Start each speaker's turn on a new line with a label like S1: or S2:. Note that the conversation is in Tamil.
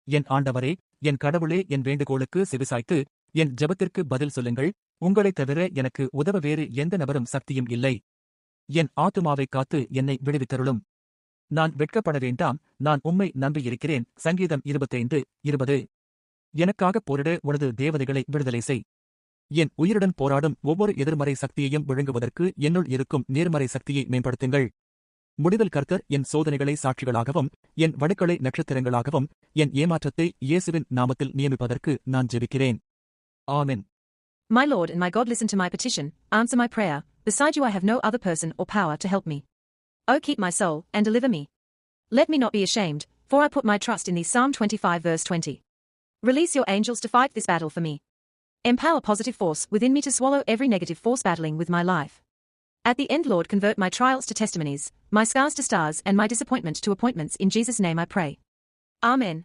S1: என் ஆண்டவரே, என் கடவுளே, என் வேண்டுகோளுக்கு செவிசாய்த்து என் ஜெபத்திற்கு பதில் சொல்லுங்கள். உங்களைத் தவிர எனக்கு உதவ வேறு எந்த நபரும் சக்தியும் இல்லை. என் ஆத்துமாவைக் காத்து என்னை விடுவித்தருளும். நான் வெட்கப்பட வேண்டாம், நான் உம்மை நம்பியிருக்கிறேன். சங்கீதம் 25:20. எனக்காகப் போரிட உனது தேவதைகளை விடுதலை செய். என் உயிருடன் போராடும் ஒவ்வொரு எதிர்மறை சக்தியையும் விழுங்குவதற்கு என்னுள் இருக்கும் நேர்மறை சக்தியை மேம்படுத்துங்கள். முடிவில் கர்த்தர் என் சோதனைகளை சாட்சிகளாகவும் என் வடுக்களை நட்சத்திரங்களாகவும் என் ஏமாற்றத்தை இயேசுவின் நாமத்தில் நியமிப்பதற்கு நான் ஜெபிக்கிறேன். ஆமென்.
S2: My Lord and my God, listen to my petition, answer my prayer. Beside you I have no other person or power to help me. O keep my soul, and deliver me. Let me not be ashamed, for I put my trust in thee. Psalm 25 verse 20. Release your angels to fight this battle for me. Empower positive force within me to swallow every negative force battling with my life. At the end, Lord, convert my trials to testimonies, my scars to stars, and my disappointment to appointments. In Jesus' name I pray. Amen.